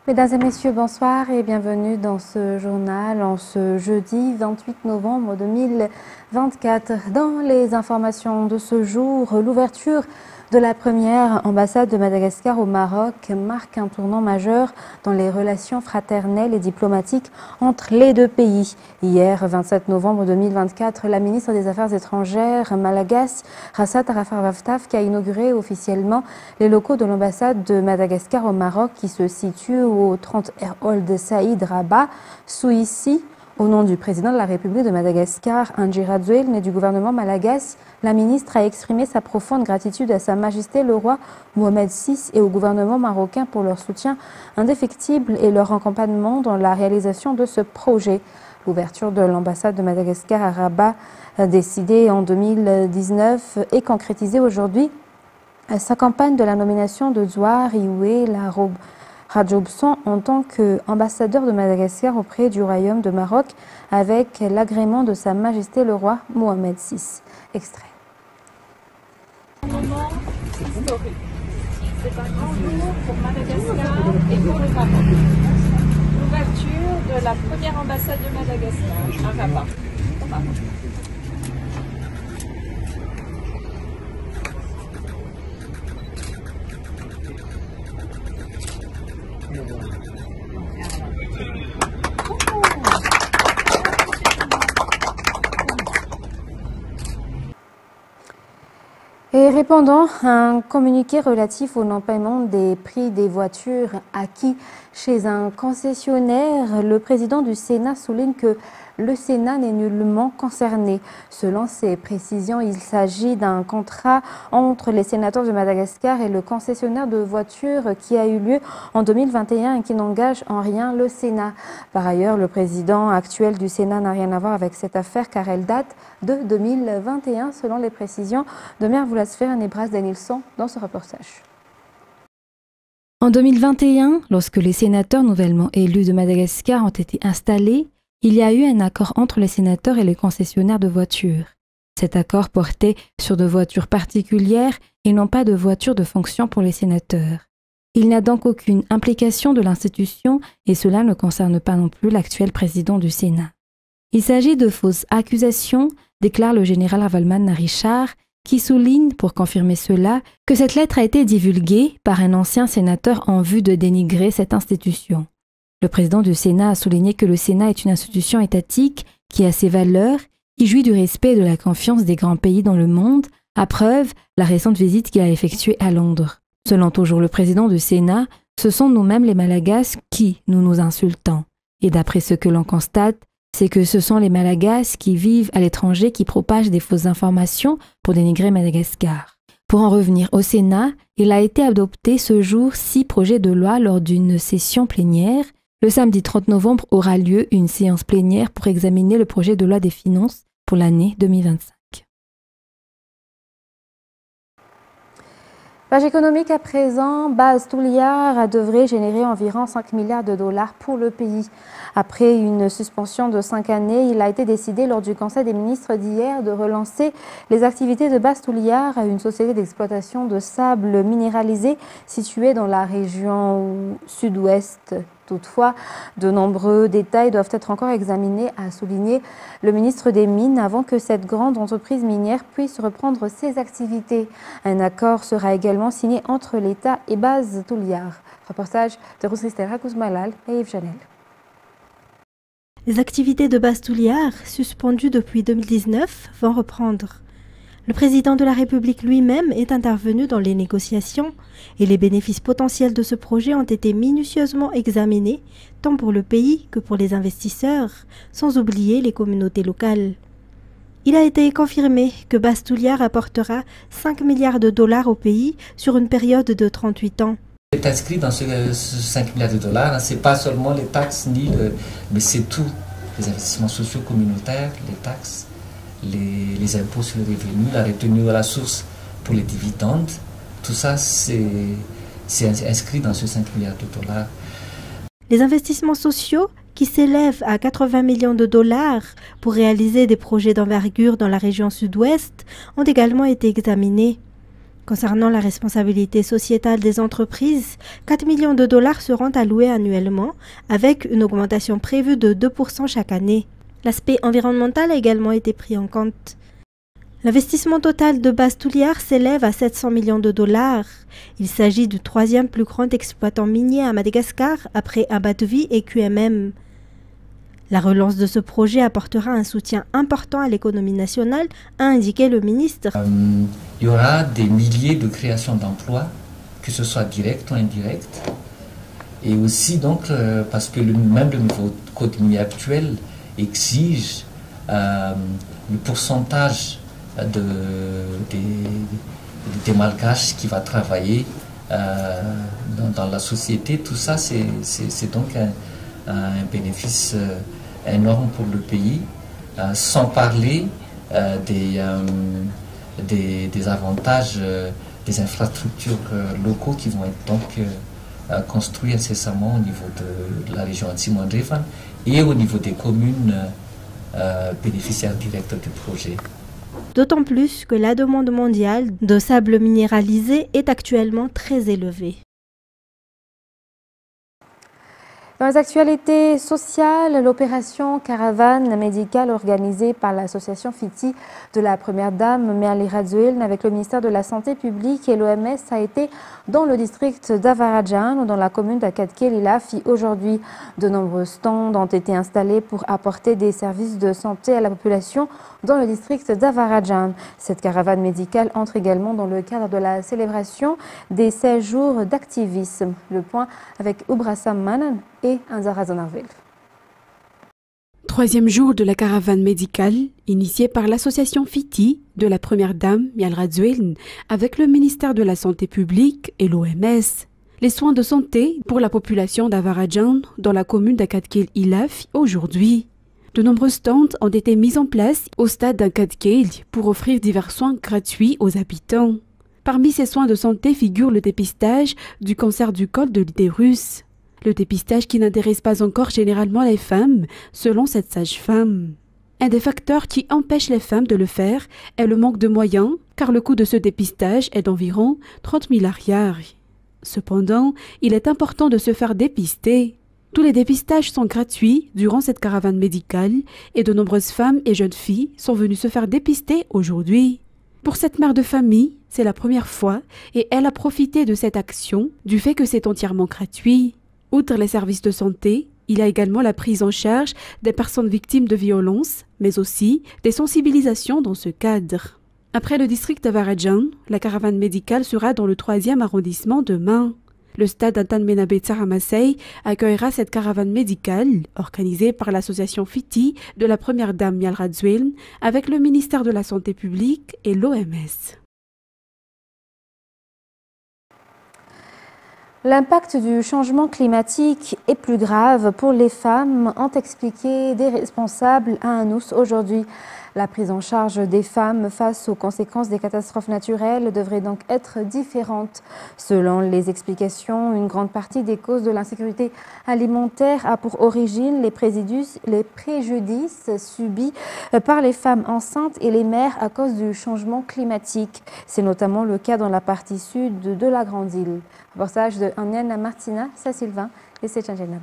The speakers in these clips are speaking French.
Mesdames et messieurs, bonsoir et bienvenue dans ce journal en ce jeudi 28 novembre 2024. Dans les informations de ce jour, l'ouverture de la première ambassade de Madagascar au Maroc marque un tournant majeur dans les relations fraternelles et diplomatiques entre les deux pays. Hier, 27 novembre 2024, la ministre des Affaires étrangères malagasy, Rassat Arafarwaftaf, qui a inauguré officiellement les locaux de l'ambassade de Madagascar au Maroc qui se situe au 30 Old Saïd Rabat, Souissi. Au nom du président de la République de Madagascar, Andry Rajoelina, et du gouvernement malagasy, la ministre a exprimé sa profonde gratitude à Sa Majesté le roi Mohamed VI et au gouvernement marocain pour leur soutien indéfectible et leur accompagnement dans la réalisation de ce projet. L'ouverture de l'ambassade de Madagascar à Rabat, décidée en 2019 et concrétisée aujourd'hui, s'accompagne de la nomination de Zouar Ioué Rajobson en tant qu'ambassadeur de Madagascar auprès du Royaume de Maroc avec l'agrément de Sa Majesté le roi Mohamed VI. Extrait. Un moment historique. C'est un grand jour pour Madagascar et pour le Maroc. L'ouverture de la première ambassade de Madagascar à Rabat, au Maroc. Et répondant à un communiqué relatif au non-paiement des prix des voitures acquis chez un concessionnaire, le président du Sénat souligne que le Sénat n'est nullement concerné. Selon ses précisions, il s'agit d'un contrat entre les sénateurs de Madagascar et le concessionnaire de voitures qui a eu lieu en 2021 et qui n'engage en rien le Sénat. Par ailleurs, le président actuel du Sénat n'a rien à voir avec cette affaire car elle date de 2021 selon les précisions de Mère Voulasfer et Nebras Danielson dans ce reportage. En 2021, lorsque les sénateurs nouvellement élus de Madagascar ont été installés, il y a eu un accord entre les sénateurs et les concessionnaires de voitures. Cet accord portait sur de voitures particulières et non pas de voitures de fonction pour les sénateurs. Il n'y a donc aucune implication de l'institution et cela ne concerne pas non plus l'actuel président du Sénat. Il s'agit de fausses accusations, déclare le général Avalman Narichar, qui souligne, pour confirmer cela, que cette lettre a été divulguée par un ancien sénateur en vue de dénigrer cette institution. Le président du Sénat a souligné que le Sénat est une institution étatique qui a ses valeurs, qui jouit du respect et de la confiance des grands pays dans le monde, à preuve la récente visite qu'il a effectuée à Londres. Selon toujours le président du Sénat, ce sont nous-mêmes les Malagasy qui nous insultons. Et d'après ce que l'on constate, c'est que ce sont les Malagasy qui vivent à l'étranger qui propagent des fausses informations pour dénigrer Madagascar. Pour en revenir au Sénat, il a été adopté ce jour 6 projets de loi lors d'une session plénière. Le samedi 30 novembre aura lieu une séance plénière pour examiner le projet de loi des finances pour l'année 2025. Page économique à présent, Baz Touliar devrait générer environ 5 milliards de dollars pour le pays. Après une suspension de 5 années, il a été décidé lors du Conseil des ministres d'hier de relancer les activités de Baz Touliar, une société d'exploitation de sable minéralisé située dans la région sud-ouest. Toutefois, de nombreux détails doivent être encore examinés, a souligné le ministre des Mines, avant que cette grande entreprise minière puisse reprendre ses activités. Un accord sera également signé entre l'État et Baz Touliar. Reportage de Rousristel Rakouzmalal et Yves Chanel. Les activités de Baz Touliar, suspendues depuis 2019, vont reprendre. Le président de la République lui-même est intervenu dans les négociations et les bénéfices potentiels de ce projet ont été minutieusement examinés, tant pour le pays que pour les investisseurs, sans oublier les communautés locales. Il a été confirmé que Baz Touliar apportera 5 milliards de dollars au pays sur une période de 38 ans. C'est inscrit dans ce 5 milliards de dollars, ce n'est pas seulement les taxes, mais c'est tout, les investissements sociaux communautaires, les taxes, les impôts sur les revenus, la retenue à la source pour les dividendes, tout ça c'est inscrit dans ce 5 milliards de dollars. Les investissements sociaux, qui s'élèvent à 80 millions de dollars pour réaliser des projets d'envergure dans la région sud-ouest, ont également été examinés. Concernant la responsabilité sociétale des entreprises, 4 millions de dollars seront alloués annuellement, avec une augmentation prévue de 2% chaque année. L'aspect environnemental a également été pris en compte. L'investissement total de Base-Touliard s'élève à 700 millions de dollars. Il s'agit du troisième plus grand exploitant minier à Madagascar après Abatovi et QMM. La relance de ce projet apportera un soutien important à l'économie nationale, a indiqué le ministre. Il y aura des milliers de créations d'emplois, que ce soit direct ou indirect. Et aussi donc, parce que même le nouveau code minier actuel exige le pourcentage des Malgaches qui va travailler dans la société. Tout ça, c'est donc un bénéfice énorme pour le pays, sans parler des avantages des infrastructures locaux qui vont être donc construits incessamment au niveau de la région Antimon-Rivan et au niveau des communes bénéficiaires directes du projet. D'autant plus que la demande mondiale de sable minéralisé est actuellement très élevée. Dans les actualités sociales, l'opération caravane médicale organisée par l'association FITI de la première dame Merli Radzueln avec le ministère de la Santé publique et l'OMS a été dans le district d'Avarajan, dans la commune d'Akatke-Lilafi. Aujourd'hui, de nombreux stands ont été installés pour apporter des services de santé à la population dans le district d'Avarajan. Cette caravane médicale entre également dans le cadre de la célébration des 16 jours d'activisme. Le point avec Ubrasam Manan et Anzara Zonarvel. Troisième jour de la caravane médicale, initiée par l'association FITI de la première dame Merli Radzueln avec le ministère de la Santé publique et l'OMS. Les soins de santé pour la population d'Avarajan dans la commune d'Akatke-Lilafi aujourd'hui. De nombreux stands ont été mis en place au stade d'Akatke pour offrir divers soins gratuits aux habitants. Parmi ces soins de santé figure le dépistage du cancer du col de l'utérus. Le dépistage qui n'intéresse pas encore généralement les femmes, selon cette sage-femme. Un des facteurs qui empêche les femmes de le faire est le manque de moyens, car le coût de ce dépistage est d'environ 30 000 ariars. Cependant, il est important de se faire dépister. Tous les dépistages sont gratuits durant cette caravane médicale et de nombreuses femmes et jeunes filles sont venues se faire dépister aujourd'hui. Pour cette mère de famille, c'est la première fois et elle a profité de cette action du fait que c'est entièrement gratuit. Outre les services de santé, il y a également la prise en charge des personnes victimes de violences, mais aussi des sensibilisations dans ce cadre. Après le district d'Avarajan, la caravane médicale sera dans le 3e arrondissement demain. Le stade Antan Menabetsa Ramasei accueillera cette caravane médicale organisée par l'association FITI de la première dame Merli Radzueln avec le ministère de la Santé publique et l'OMS. L'impact du changement climatique est plus grave pour les femmes, ont expliqué des responsables à Anous aujourd'hui. La prise en charge des femmes face aux conséquences des catastrophes naturelles devrait donc être différente. Selon les explications, une grande partie des causes de l'insécurité alimentaire a pour origine les préjudices subis par les femmes enceintes et les mères à cause du changement climatique. C'est notamment le cas dans la partie sud de la Grande Île. Reportage de Aniana Martina, Sylvain et Sechangenab.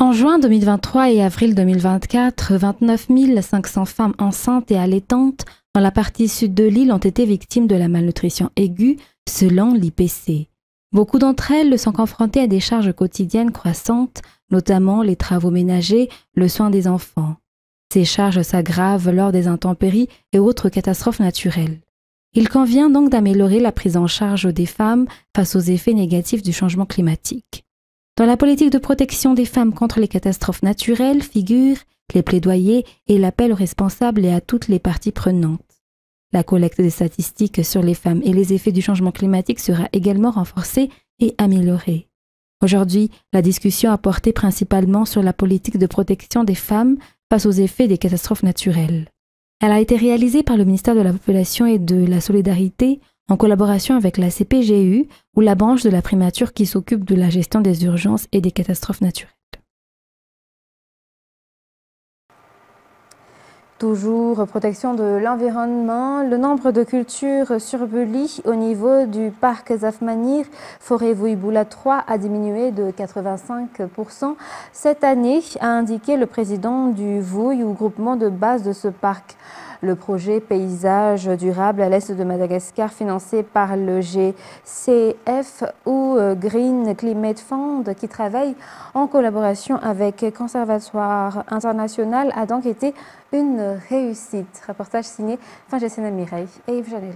En juin 2023 et avril 2024, 29 500 femmes enceintes et allaitantes dans la partie sud de l'île ont été victimes de la malnutrition aiguë, selon l'IPC. Beaucoup d'entre elles sont confrontées à des charges quotidiennes croissantes, notamment les travaux ménagers, le soin des enfants. Ces charges s'aggravent lors des intempéries et autres catastrophes naturelles. Il convient donc d'améliorer la prise en charge des femmes face aux effets négatifs du changement climatique. Dans la politique de protection des femmes contre les catastrophes naturelles figurent les plaidoyers et l'appel aux responsables et à toutes les parties prenantes. La collecte des statistiques sur les femmes et les effets du changement climatique sera également renforcée et améliorée. Aujourd'hui, la discussion a porté principalement sur la politique de protection des femmes face aux effets des catastrophes naturelles. Elle a été réalisée par le ministère de la Population et de la Solidarité en collaboration avec la CPGU ou la branche de la primature qui s'occupe de la gestion des urgences et des catastrophes naturelles. Toujours protection de l'environnement, le nombre de cultures surbuli au niveau du parc Zafmanir, forêt Vouiboula 3 a diminué de 85% cette année, a indiqué le président du Vouille ou groupement de base de ce parc. Le projet Paysage durable à l'est de Madagascar, financé par le GCF ou Green Climate Fund, qui travaille en collaboration avec Conservatoire International, a donc été une réussite. Reportage signé Fangesina Mireille et Yves Jalil.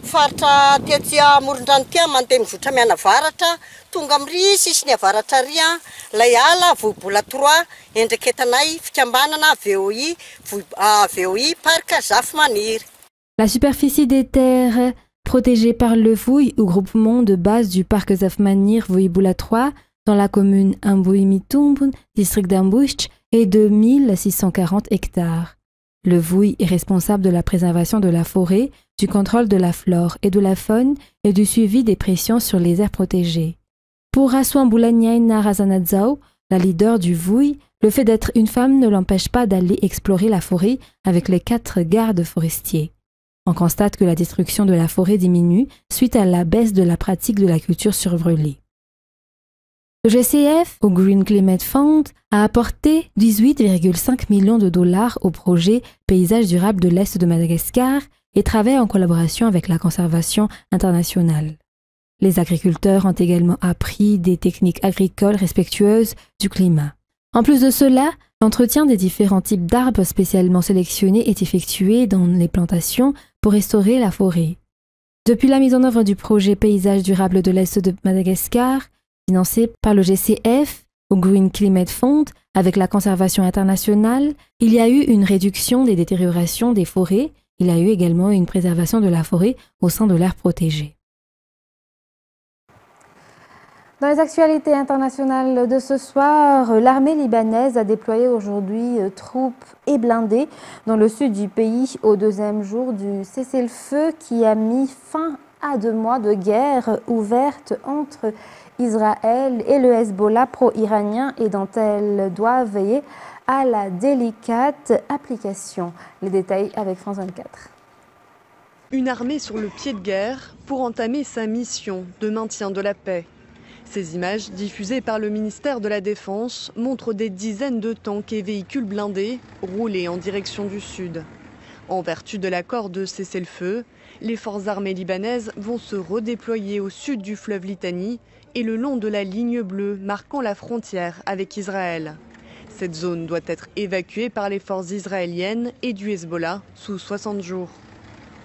Faritra tetia Morondrano tia mandeha mivoatra mianavaratra tonga am'ry sisiny avaratra ry lay ala Vouiboula 3 endreketanay fikambanana VOI parc Zafmanir. La superficie des terres protégées par le Vouille ou groupement de base du parc Zafmanir Vouiboula 3 dans la commune Ambouimitumboun, district d'Ambouich, est de 1640 hectares. Le Vouille est responsable de la préservation de la forêt, du contrôle de la flore et de la faune et du suivi des pressions sur les aires protégées. Pour Rasouan Boulaniaina Razanadzao, la leader du Vouille, le fait d'être une femme ne l'empêche pas d'aller explorer la forêt avec les 4 gardes forestiers. On constate que la destruction de la forêt diminue suite à la baisse de la pratique de la culture surbrûlée. Le GCF, ou Green Climate Fund, a apporté 18,5 millions de dollars au projet Paysage durable de l'Est de Madagascar et travaille en collaboration avec la Conservation internationale. Les agriculteurs ont également appris des techniques agricoles respectueuses du climat. En plus de cela, l'entretien des différents types d'arbres spécialement sélectionnés est effectué dans les plantations pour restaurer la forêt. Depuis la mise en œuvre du projet Paysage durable de l'Est de Madagascar, financé par le GCF ou Green Climate Fund avec la Conservation internationale, il y a eu une réduction des détériorations des forêts. Il y a eu également une préservation de la forêt au sein de l'aire protégée. Dans les actualités internationales de ce soir, l'armée libanaise a déployé aujourd'hui troupes et blindés dans le sud du pays au 2e jour du cessez-le-feu qui a mis fin à 2 mois de guerre ouverte entre Israël et le Hezbollah pro-iranien et dont elle doit veiller à la délicate application. Les détails avec France 24. Une armée sur le pied de guerre pour entamer sa mission de maintien de la paix. Ces images, diffusées par le ministère de la Défense, montrent des dizaines de tanks et véhicules blindés roulés en direction du sud. En vertu de l'accord de cessez-le-feu, les forces armées libanaises vont se redéployer au sud du fleuve Litani et le long de la ligne bleue marquant la frontière avec Israël. Cette zone doit être évacuée par les forces israéliennes et du Hezbollah sous 60 jours.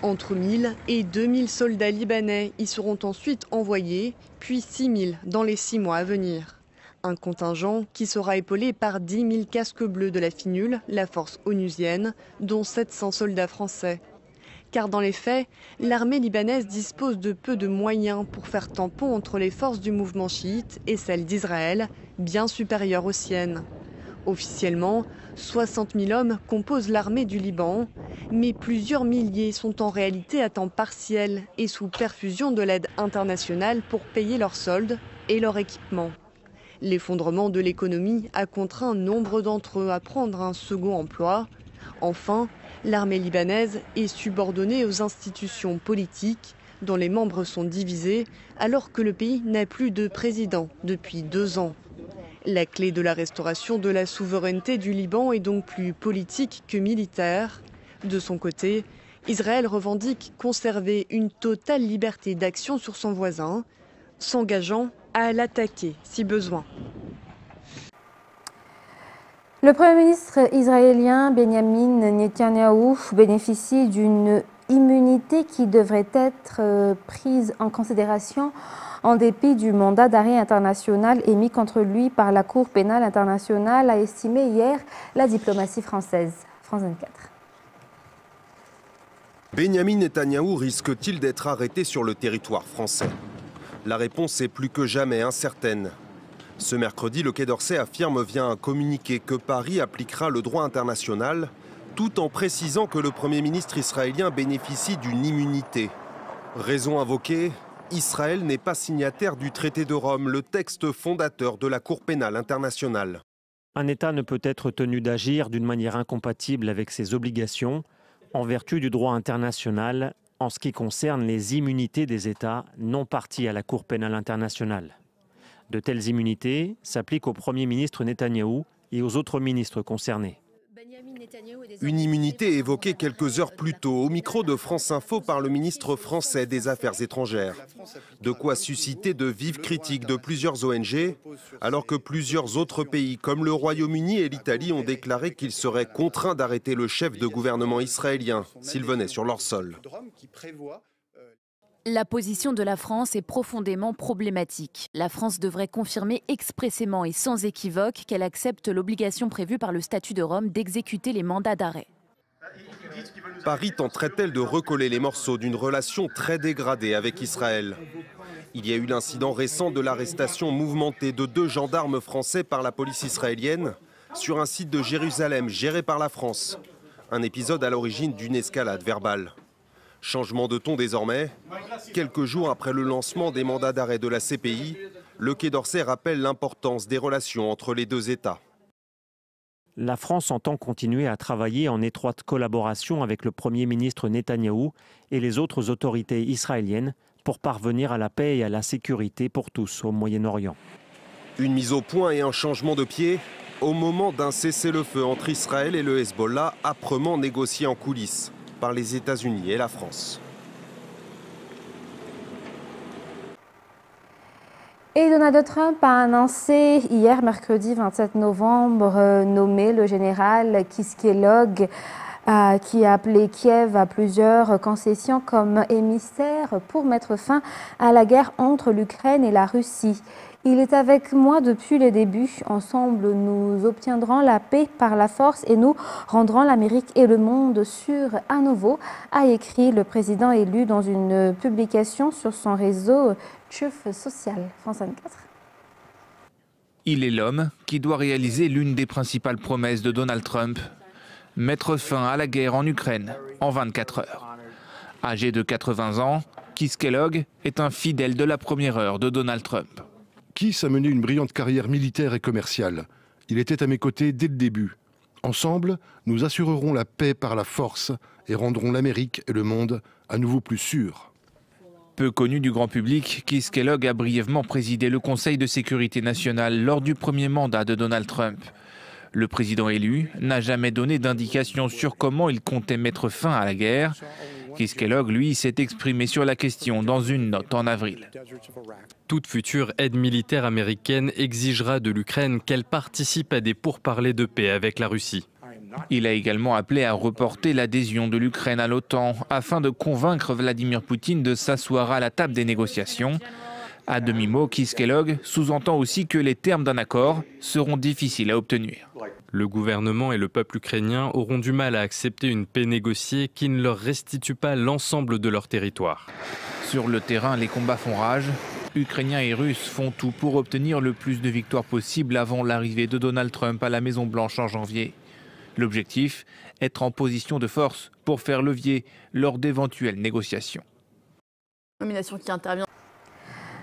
Entre 1000 et 2000 soldats libanais y seront ensuite envoyés, puis 6000 dans les 6 mois à venir. Un contingent qui sera épaulé par 10 000 casques bleus de la FINUL, la force onusienne, dont 700 soldats français. Car dans les faits, l'armée libanaise dispose de peu de moyens pour faire tampon entre les forces du mouvement chiite et celles d'Israël, bien supérieures aux siennes. Officiellement, 60 000 hommes composent l'armée du Liban, mais plusieurs milliers sont en réalité à temps partiel et sous perfusion de l'aide internationale pour payer leurs soldes et leur équipement. L'effondrement de l'économie a contraint nombre d'entre eux à prendre un second emploi. Enfin, l'armée libanaise est subordonnée aux institutions politiques dont les membres sont divisés alors que le pays n'a plus de président depuis 2 ans. La clé de la restauration de la souveraineté du Liban est donc plus politique que militaire. De son côté, Israël revendique conserver une totale liberté d'action sur son voisin, s'engageant à l'attaquer si besoin. Le Premier ministre israélien Benjamin Netanyahou bénéficie d'une immunité qui devrait être prise en considération en dépit du mandat d'arrêt international émis contre lui par la Cour pénale internationale, a estimé hier la diplomatie française. France 24. Benjamin Netanyahou risque-t-il d'être arrêté sur le territoire français? La réponse est plus que jamais incertaine. Ce mercredi, le Quai d'Orsay affirme via un communiqué que Paris appliquera le droit international, tout en précisant que le Premier ministre israélien bénéficie d'une immunité. Raison invoquée, Israël n'est pas signataire du traité de Rome, le texte fondateur de la Cour pénale internationale. Un État ne peut être tenu d'agir d'une manière incompatible avec ses obligations en vertu du droit international en ce qui concerne les immunités des États non partis à la Cour pénale internationale. De telles immunités s'appliquent au Premier ministre Netanyahou et aux autres ministres concernés. Une immunité évoquée quelques heures plus tôt au micro de France Info par le ministre français des Affaires étrangères. De quoi susciter de vives critiques de plusieurs ONG, alors que plusieurs autres pays comme le Royaume-Uni et l'Italie ont déclaré qu'ils seraient contraints d'arrêter le chef de gouvernement israélien s'il venait sur leur sol. La position de la France est profondément problématique. La France devrait confirmer expressément et sans équivoque qu'elle accepte l'obligation prévue par le statut de Rome d'exécuter les mandats d'arrêt. Paris tenterait-elle de recoller les morceaux d'une relation très dégradée avec Israël? Il y a eu l'incident récent de l'arrestation mouvementée de 2 gendarmes français par la police israélienne sur un site de Jérusalem géré par la France. Un épisode à l'origine d'une escalade verbale. Changement de ton désormais. Quelques jours après le lancement des mandats d'arrêt de la CPI, le Quai d'Orsay rappelle l'importance des relations entre les 2 États. La France entend continuer à travailler en étroite collaboration avec le Premier ministre Netanyahou et les autres autorités israéliennes pour parvenir à la paix et à la sécurité pour tous au Moyen-Orient. Une mise au point et un changement de pied au moment d'un cessez-le-feu entre Israël et le Hezbollah âprement négocié en coulisses par les États-Unis et la France. Et Donald Trump a annoncé hier, mercredi 27 novembre, nommer le général Keith Kellogg, qui a appelé Kiev à plusieurs concessions comme émissaire pour mettre fin à la guerre entre l'Ukraine et la Russie. Il est avec moi depuis le début. Ensemble, nous obtiendrons la paix par la force et nous rendrons l'Amérique et le monde sûrs à nouveau, a écrit le président élu dans une publication sur son réseau Truth Social. France 24. Il est l'homme qui doit réaliser l'une des principales promesses de Donald Trump, mettre fin à la guerre en Ukraine en 24 heures. Âgé de 80 ans, Keith Kellogg est un fidèle de la première heure de Donald Trump. Keith a mené une brillante carrière militaire et commerciale. Il était à mes côtés dès le début. Ensemble, nous assurerons la paix par la force et rendrons l'Amérique et le monde à nouveau plus sûrs. Peu connu du grand public, Keith Kellogg a brièvement présidé le Conseil de sécurité nationale lors du premier mandat de Donald Trump. Le président élu n'a jamais donné d'indication sur comment il comptait mettre fin à la guerre. Keith Kellogg, lui, s'est exprimé sur la question dans une note en avril. Toute future aide militaire américaine exigera de l'Ukraine qu'elle participe à des pourparlers de paix avec la Russie. Il a également appelé à reporter l'adhésion de l'Ukraine à l'OTAN afin de convaincre Vladimir Poutine de s'asseoir à la table des négociations. À demi-mot, Keith Kellogg sous-entend aussi que les termes d'un accord seront difficiles à obtenir. Le gouvernement et le peuple ukrainien auront du mal à accepter une paix négociée qui ne leur restitue pas l'ensemble de leur territoire. Sur le terrain, les combats font rage. Ukrainiens et Russes font tout pour obtenir le plus de victoires possible avant l'arrivée de Donald Trump à la Maison-Blanche en janvier. L'objectif, être en position de force pour faire levier lors d'éventuelles négociations. Nomination qui intervient.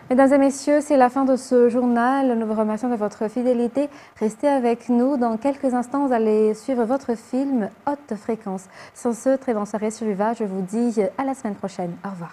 Mesdames et messieurs, c'est la fin de ce journal. Nous vous remercions de votre fidélité. Restez avec nous. Dans quelques instants, vous allez suivre votre film Haute Fréquence. Sans ce, très bonne soirée sur Viva. Je vous dis à la semaine prochaine. Au revoir.